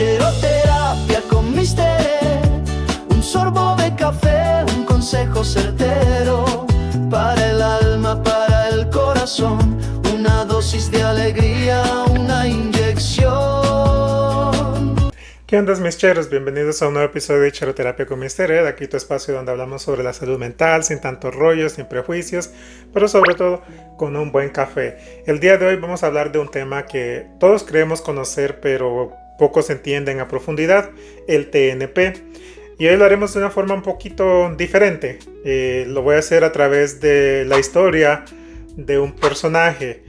Cheroterapia con Mr. E. Un sorbo de café, un consejo certero. Para el alma, para el corazón. Una dosis de alegría, una inyección. ¿Qué onda, mis cheros? Bienvenidos a un nuevo episodio de Cheroterapia con Mr. Ed, aquí tu espacio donde hablamos sobre la salud mental, sin tantos rollos, sin prejuicios, pero sobre todo con un buen café. El día de hoy vamos a hablar de un tema que todos creemos conocer, pero pocos entienden a profundidad, el TNP. Y hoy lo haremos de una forma un poquito diferente. Lo voy a hacer a través de la historia de un personaje.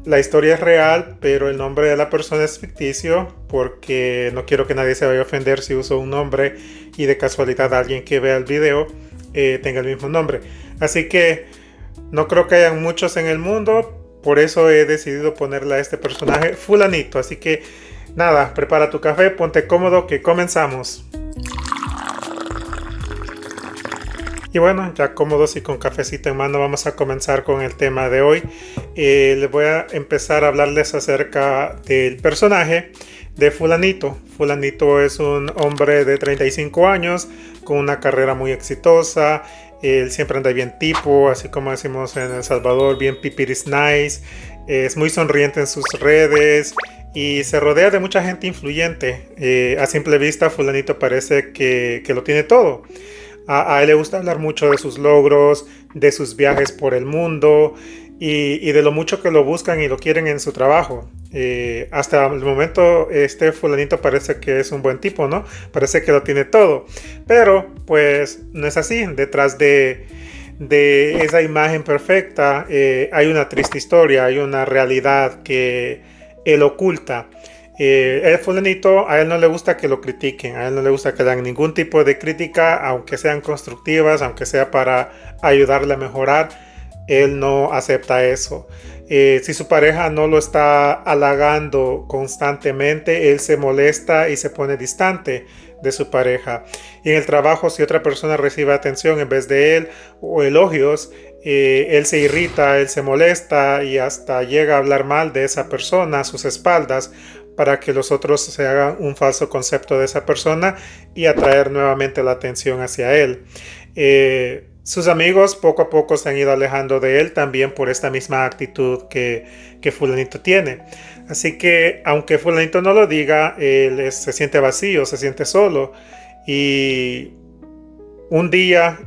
La historia es real, pero el nombre de la persona es ficticio porque no quiero que nadie se vaya a ofender si uso un nombre y de casualidad alguien que vea el video tenga el mismo nombre. Así que no creo que hayan muchos en el mundo, por eso he decidido ponerle a este personaje fulanito. Así que nada, prepara tu café, ponte cómodo que comenzamos. Y bueno, ya cómodos y con cafecito en mano vamos a comenzar con el tema de hoy. Les voy a empezar a hablarles acerca del personaje de fulanito. Fulanito es un hombre de 35 años con una carrera muy exitosa. Él siempre anda bien tipo, así como decimos en El Salvador, bien pipiris nice. Es muy sonriente en sus redes y se rodea de mucha gente influyente. A simple vista, fulanito parece que lo tiene todo. A él le gusta hablar mucho de sus logros, de sus viajes por el mundo y de lo mucho que lo buscan y lo quieren en su trabajo. Hasta el momento este fulanito parece que es un buen tipo, ¿no? Parece que lo tiene todo. Pero pues no es así. Detrás de esa imagen perfecta hay una triste historia, hay una realidad que él oculta. El fulanito, a él no le gusta que lo critiquen, a él no le gusta que le hagan ningún tipo de crítica, aunque sean constructivas, aunque sea para ayudarle a mejorar, él no acepta eso. Si su pareja no lo está halagando constantemente, él se molesta y se pone distante de su pareja. Y en el trabajo, si otra persona recibe atención en vez de él o elogios, él se irrita, él se molesta y hasta llega a hablar mal de esa persona a sus espaldas, para que los otros se hagan un falso concepto de esa persona y atraer nuevamente la atención hacia él. Sus amigos poco a poco se han ido alejando de él también por esta misma actitud que fulanito tiene. Así que aunque fulanito no lo diga, él se siente vacío, se siente solo. Y un día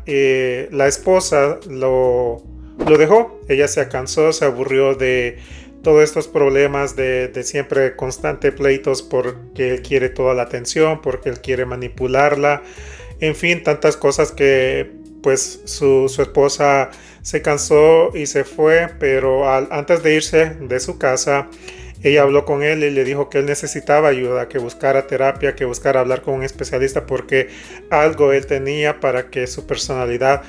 la esposa lo dejó. Ella se cansó, se aburrió de todos estos problemas de siempre constante pleitos porque él quiere toda la atención, porque él quiere manipularla, en fin, tantas cosas que pues su esposa se cansó y se fue, pero antes de irse de su casa, ella habló con él y le dijo que él necesitaba ayuda, que buscara terapia, que buscara hablar con un especialista porque algo él tenía para que su personalidad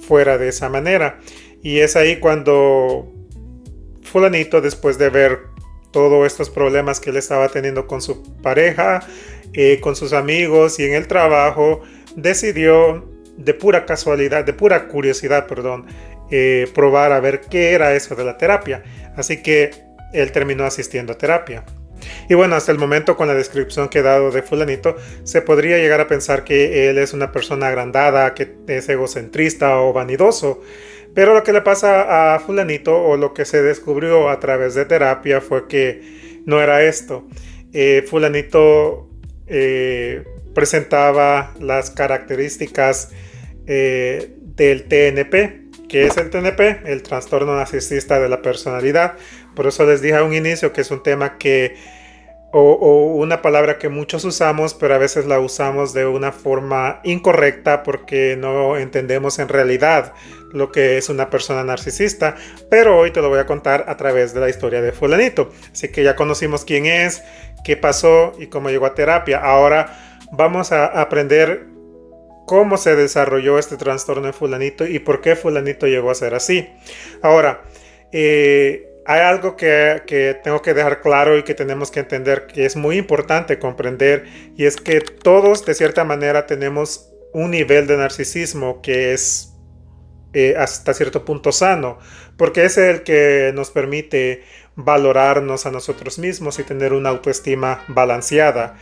fuera de esa manera. Y es ahí cuando fulanito, después de ver todos estos problemas que él estaba teniendo con su pareja, con sus amigos y en el trabajo, decidió de pura casualidad, de pura curiosidad, probar a ver qué era eso de la terapia. Así que él terminó asistiendo a terapia. Y bueno, hasta el momento, con la descripción que he dado de fulanito, se podría llegar a pensar que él es una persona agrandada, que es egocentrista o vanidoso. Pero lo que le pasa a fulanito, o lo que se descubrió a través de terapia, fue que no era esto. Fulanito presentaba las características del TNP. ¿Qué es el TNP? El trastorno narcisista de la personalidad. Por eso les dije a un inicio que es un tema o una palabra que muchos usamos, pero a veces la usamos de una forma incorrecta porque no entendemos en realidad lo que es una persona narcisista. Pero hoy te lo voy a contar a través de la historia de fulanito. Así que ya conocimos quién es, qué pasó y cómo llegó a terapia. Ahora vamos a aprender cómo se desarrolló este trastorno de fulanito y por qué fulanito llegó a ser así. Ahora, hay algo que tengo que dejar claro y que tenemos que entender, que es muy importante comprender, y es que todos de cierta manera tenemos un nivel de narcisismo que es hasta cierto punto sano, porque es el que nos permite valorarnos a nosotros mismos y tener una autoestima balanceada.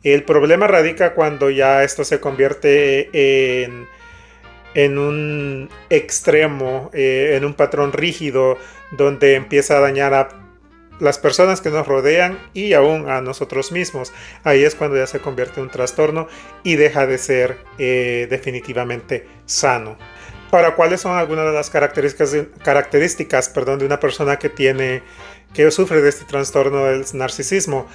El problema radica cuando ya esto se convierte en un extremo, en un patrón rígido, donde empieza a dañar a las personas que nos rodean y aún a nosotros mismos. Ahí es cuando ya se convierte en un trastorno y deja de ser definitivamente sano. Ahora, ¿cuáles son algunas de las características de una persona que sufre de este trastorno del narcisismo?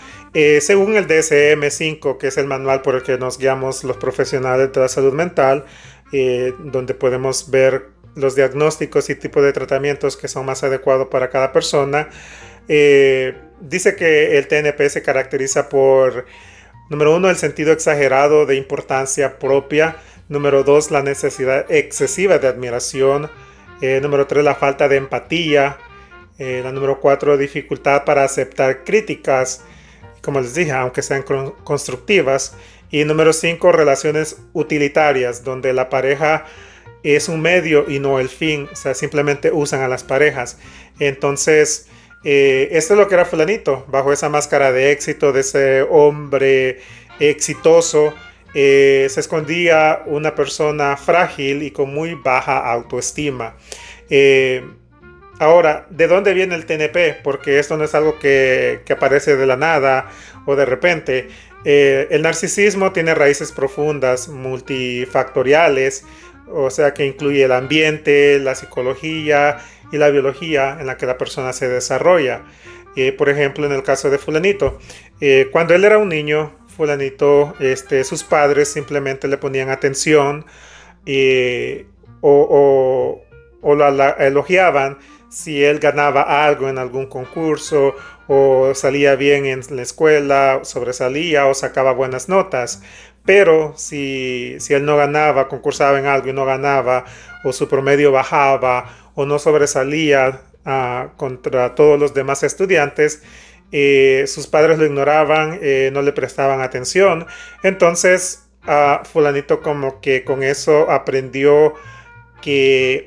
Según el DSM-5, que es el manual por el que nos guiamos los profesionales de la salud mental, donde podemos ver los diagnósticos y tipos de tratamientos que son más adecuados para cada persona, dice que el TNP se caracteriza por, número 1, el sentido exagerado de importancia propia. Número 2, la necesidad excesiva de admiración. Número 3, la falta de empatía. La número 4, dificultad para aceptar críticas, como les dije, aunque sean constructivas. Y número 5, relaciones utilitarias, donde la pareja es un medio y no el fin. O sea, simplemente usan a las parejas. Entonces, esto es lo que era fulanito, bajo esa máscara de éxito, de ese hombre exitoso. Se escondía una persona frágil y con muy baja autoestima. Ahora, ¿de dónde viene el TNP? Porque esto no es algo que aparece de la nada o de repente. El narcisismo tiene raíces profundas, multifactoriales, o sea que incluye el ambiente, la psicología y la biología en la que la persona se desarrolla. Por ejemplo, en el caso de fulanito, cuando él era un niño, fulanito, sus padres simplemente le ponían atención o la elogiaban si él ganaba algo en algún concurso o salía bien en la escuela, sobresalía o sacaba buenas notas. Pero si él no ganaba, concursaba en algo y no ganaba, o su promedio bajaba o no sobresalía contra todos los demás estudiantes, sus padres lo ignoraban, no le prestaban atención. Entonces fulanito como que con eso aprendió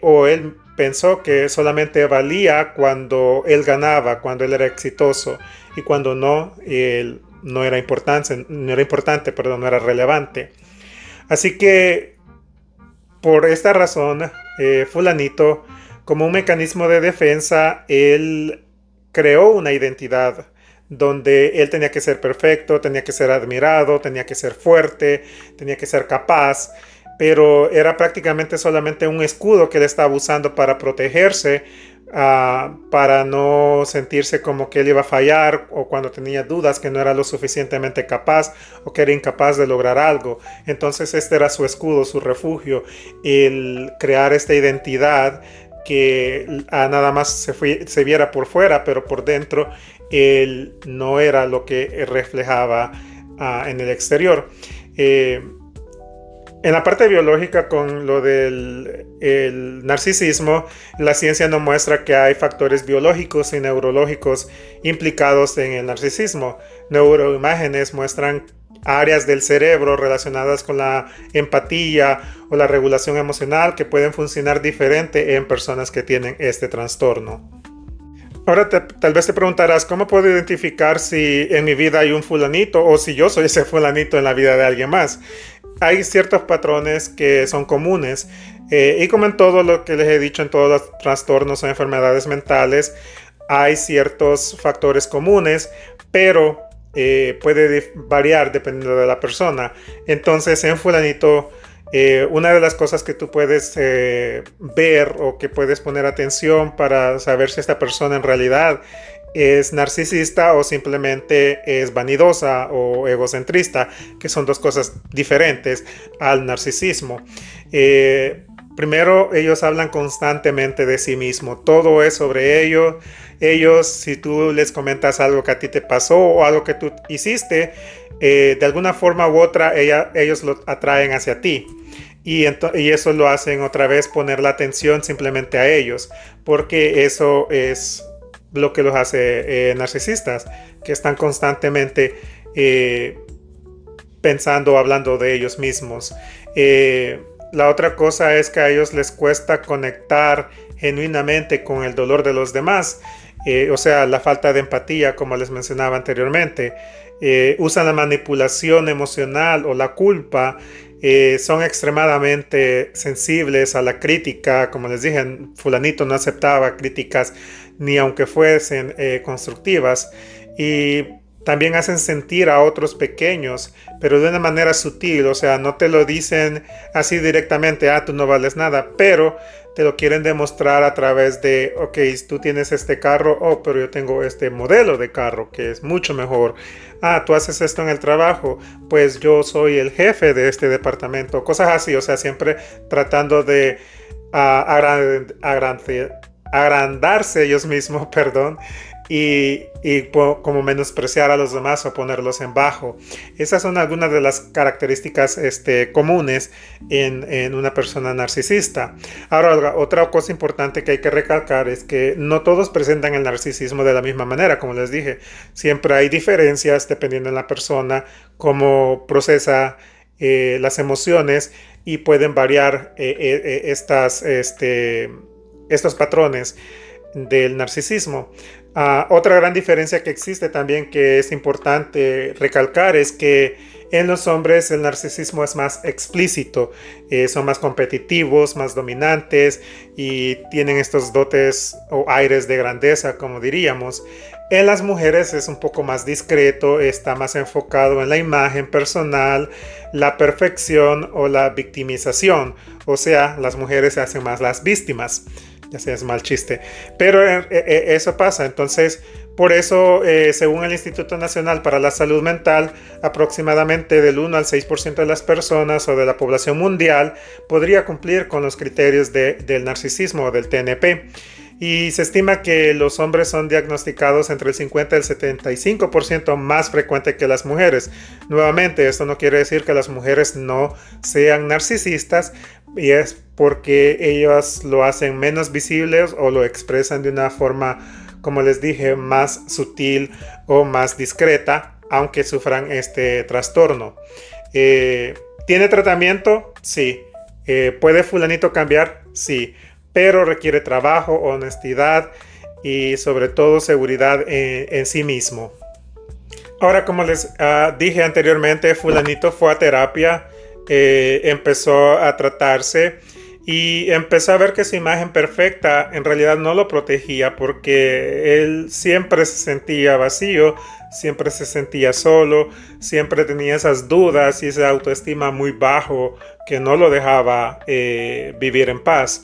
o él pensó que solamente valía cuando él ganaba, cuando él era exitoso, y cuando no, él no era importante, no era relevante. Así que por esta razón, fulanito, como un mecanismo de defensa, él creó una identidad donde él tenía que ser perfecto, tenía que ser admirado, tenía que ser fuerte, tenía que ser capaz, pero era prácticamente solamente un escudo que él estaba usando para protegerse, para no sentirse como que él iba a fallar, o cuando tenía dudas que no era lo suficientemente capaz o que era incapaz de lograr algo. Entonces este era su escudo, su refugio, el crear esta identidad que nada más se viera por fuera, pero por dentro él no era lo que reflejaba en el exterior. En la parte biológica, con lo del el narcisismo, la ciencia nos muestra que hay factores biológicos y neurológicos implicados en el narcisismo. Neuroimágenes muestran áreas del cerebro relacionadas con la empatía o la regulación emocional que pueden funcionar diferente en personas que tienen este trastorno. Ahora tal vez te preguntarás, ¿cómo puedo identificar si en mi vida hay un fulanito o si yo soy ese fulanito en la vida de alguien más? Hay ciertos patrones que son comunes y como en todo lo que les he dicho, en todos los trastornos o enfermedades mentales, hay ciertos factores comunes, pero puede variar dependiendo de la persona. Entonces en fulanito, una de las cosas que tú puedes ver o que puedes poner atención para saber si esta persona en realidad es narcisista o simplemente es vanidosa o egocentrista, que son dos cosas diferentes al narcisismo. Primero, ellos hablan constantemente de sí mismos, todo es sobre ellos. Ellos, si tú les comentas algo que a ti te pasó o algo que tú hiciste, de alguna forma u otra, ellos lo atraen hacia ti. Y eso lo hacen otra vez poner la atención simplemente a ellos, porque eso es lo que los hace narcisistas, que están constantemente pensando, hablando de ellos mismos. La otra cosa es que a ellos les cuesta conectar genuinamente con el dolor de los demás, o sea, la falta de empatía, como les mencionaba anteriormente. usan la manipulación emocional o la culpa, son extremadamente sensibles a la crítica. Como les dije, fulanito no aceptaba críticas ni aunque fuesen constructivas, y también hacen sentir a otros pequeños, pero de una manera sutil. O sea, no te lo dicen así directamente, tú no vales nada, pero te lo quieren demostrar a través de, ok, tú tienes este carro, pero yo tengo este modelo de carro que es mucho mejor. Tú haces esto en el trabajo, pues yo soy el jefe de este departamento. Cosas así, o sea, siempre tratando de agrandarse ellos mismos, perdón, y como menospreciar a los demás o ponerlos en bajo. Esas son algunas de las características comunes en una persona narcisista. Ahora, otra cosa importante que hay que recalcar es que no todos presentan el narcisismo de la misma manera. Como les dije, siempre hay diferencias dependiendo de la persona, cómo procesa las emociones, y pueden variar estos patrones del narcisismo. Otra gran diferencia que existe también, que es importante recalcar, es que en los hombres el narcisismo es más explícito, son más competitivos, más dominantes y tienen estos dotes o aires de grandeza, como diríamos. En las mujeres es un poco más discreto, está más enfocado en la imagen personal, la perfección o la victimización. O sea, las mujeres se hacen más las víctimas. Ya sea, es mal chiste, pero eso pasa. Entonces, por eso, según el Instituto Nacional para la Salud Mental, aproximadamente del 1 al 6% de las personas o de la población mundial podría cumplir con los criterios del narcisismo o del TNP. Y se estima que los hombres son diagnosticados entre el 50 y el 75% más frecuente que las mujeres. Nuevamente, esto no quiere decir que las mujeres no sean narcisistas, y es porque ellas lo hacen menos visibles o lo expresan de una forma, como les dije, más sutil o más discreta, aunque sufran este trastorno. ¿Tiene tratamiento? Sí. ¿Puede fulanito cambiar? Sí. Pero requiere trabajo, honestidad y sobre todo seguridad en sí mismo. Ahora, como les dije anteriormente, fulanito fue a terapia, empezó a tratarse y empezó a ver que su imagen perfecta en realidad no lo protegía, porque él siempre se sentía vacío, siempre se sentía solo, siempre tenía esas dudas y esa autoestima muy bajo que no lo dejaba vivir en paz.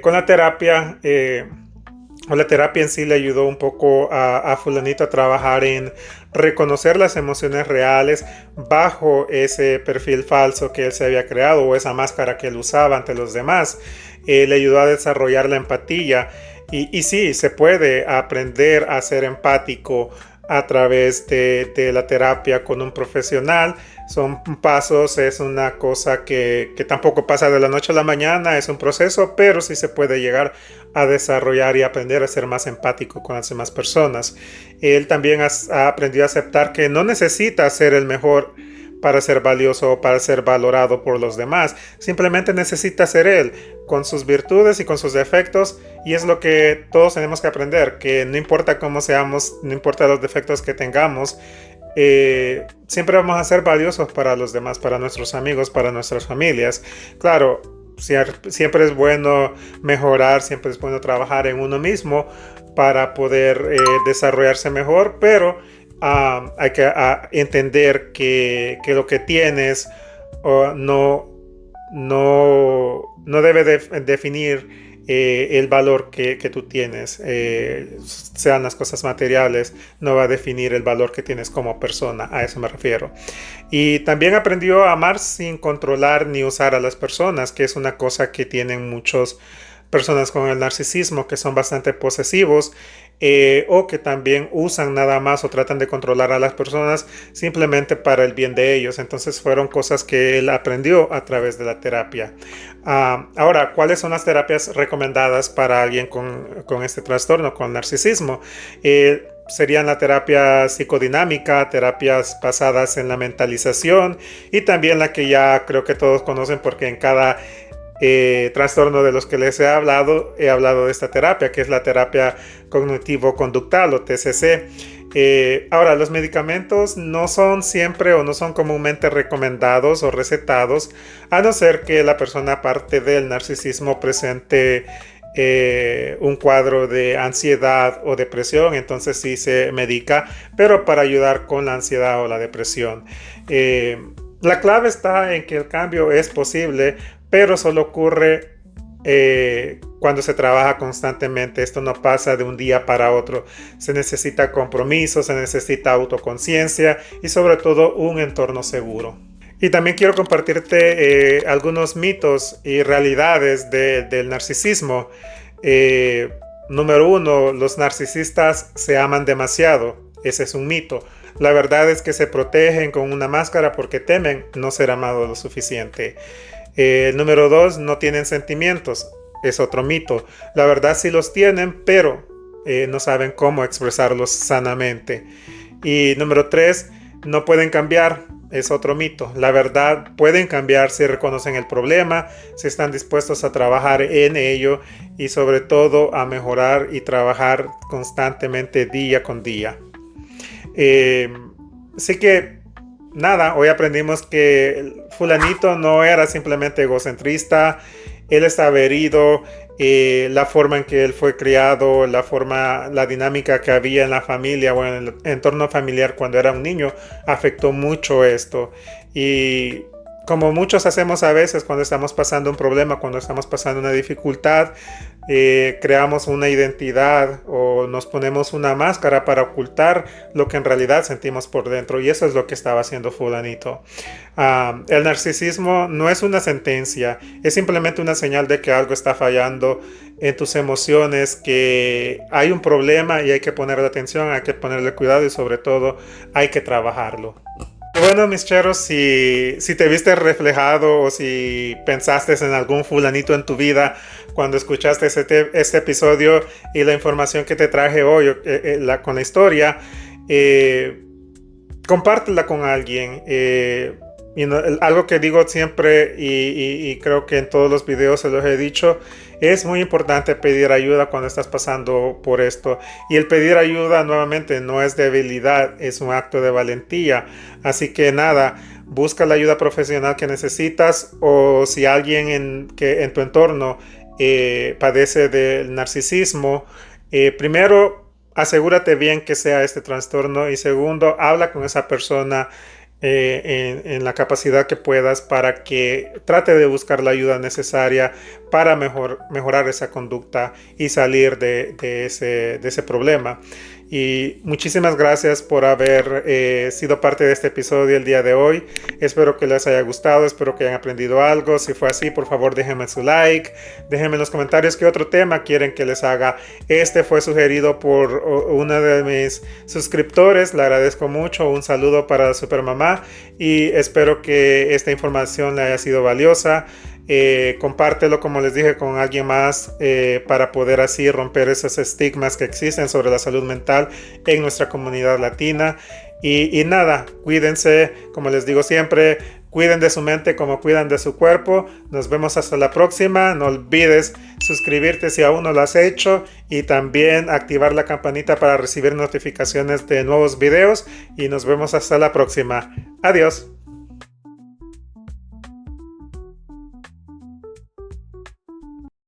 Con la terapia, la terapia en sí le ayudó un poco a fulanito a trabajar en reconocer las emociones reales bajo ese perfil falso que él se había creado, o esa máscara que él usaba ante los demás. Le ayudó a desarrollar la empatía, y sí, se puede aprender a ser empático a través de la terapia con un profesional. Son pasos, es una cosa que tampoco pasa de la noche a la mañana, es un proceso, pero sí se puede llegar a desarrollar y aprender a ser más empático con las demás personas. Él también ha aprendido a aceptar que no necesita ser el mejor para ser valioso o para ser valorado por los demás. Simplemente necesita ser él, con sus virtudes y con sus defectos, y es lo que todos tenemos que aprender, que no importa cómo seamos, no importa los defectos que tengamos, siempre vamos a ser valiosos para los demás, para nuestros amigos, para nuestras familias. Claro, siempre es bueno mejorar, siempre es bueno trabajar en uno mismo para poder desarrollarse mejor, pero hay que entender que lo que tienes no debe definir el valor que tú tienes, sean las cosas materiales, no va a definir el valor que tienes como persona. A eso me refiero. Y también aprendió a amar sin controlar ni usar a las personas, que es una cosa que tienen muchas personas con el narcisismo, que son bastante posesivos, o que también usan nada más o tratan de controlar a las personas simplemente para el bien de ellos. Entonces fueron cosas que él aprendió a través de la terapia. Ahora, ¿cuáles son las terapias recomendadas para alguien con este trastorno, con narcisismo? Serían la terapia psicodinámica, terapias basadas en la mentalización, y también la que ya creo que todos conocen, porque en cada trastorno de los que les he hablado de esta terapia, que es la terapia cognitivo-conductual o TCC. Ahora, los medicamentos no son siempre o no son comúnmente recomendados o recetados, a no ser que la persona, aparte del narcisismo, presente un cuadro de ansiedad o depresión. Entonces sí se medica, pero para ayudar con la ansiedad o la depresión. La clave está en que el cambio es posible, pero solo ocurre cuando se trabaja constantemente. Esto no pasa de un día para otro. Se necesita compromiso, se necesita autoconciencia y sobre todo un entorno seguro. Y también quiero compartirte algunos mitos y realidades del narcisismo. Número 1, los narcisistas se aman demasiado. Ese es un mito. La verdad es que se protegen con una máscara porque temen no ser amados lo suficiente. Número 2, no tienen sentimientos. Es otro mito. La verdad sí los tienen, pero no saben cómo expresarlos sanamente. Y número 3, no pueden cambiar. Es otro mito. La verdad, pueden cambiar si reconocen el problema, si están dispuestos a trabajar en ello y sobre todo a mejorar y trabajar constantemente día con día. Así que nada, hoy aprendimos que fulanito no era simplemente egocentrista. Él estaba herido, la forma en que él fue criado, la dinámica que había en la familia o en el entorno familiar cuando era un niño afectó mucho esto. Y como muchos hacemos a veces cuando estamos pasando un problema, cuando estamos pasando una dificultad, creamos una identidad o nos ponemos una máscara para ocultar lo que en realidad sentimos por dentro, y eso es lo que estaba haciendo fulanito. El narcisismo no es una sentencia, es simplemente una señal de que algo está fallando en tus emociones, que hay un problema y hay que ponerle atención, hay que ponerle cuidado y sobre todo hay que trabajarlo. Bueno, mis cheros, si te viste reflejado o si pensaste en algún fulanito en tu vida cuando escuchaste este episodio y la información que te traje hoy con la historia, compártela con alguien. Algo que digo siempre y creo que en todos los videos se los he dicho, es muy importante pedir ayuda cuando estás pasando por esto. Y el pedir ayuda, nuevamente, no es debilidad, es un acto de valentía. Así que nada, busca la ayuda profesional que necesitas, o si alguien que en tu entorno padece del narcisismo, primero asegúrate bien que sea este trastorno, y segundo, habla con esa persona en la capacidad que puedas para que trate de buscar la ayuda necesaria para mejorar esa conducta y salir de ese problema. Y muchísimas gracias por haber sido parte de este episodio el día de hoy. Espero que les haya gustado, espero que hayan aprendido algo. Si fue así, por favor déjenme su like, déjenme en los comentarios qué otro tema quieren que les haga. Este fue sugerido por una de mis suscriptores, le agradezco mucho. Un saludo para Supermamá y espero que esta información le haya sido valiosa. Compártelo, como les dije, con alguien más para poder así romper esos estigmas que existen sobre la salud mental en nuestra comunidad latina. Y nada, cuídense, como les digo siempre, cuiden de su mente como cuidan de su cuerpo. Nos vemos hasta la próxima. No olvides suscribirte si aún no lo has hecho y también activar la campanita para recibir notificaciones de nuevos videos, y nos vemos hasta la próxima. Adiós.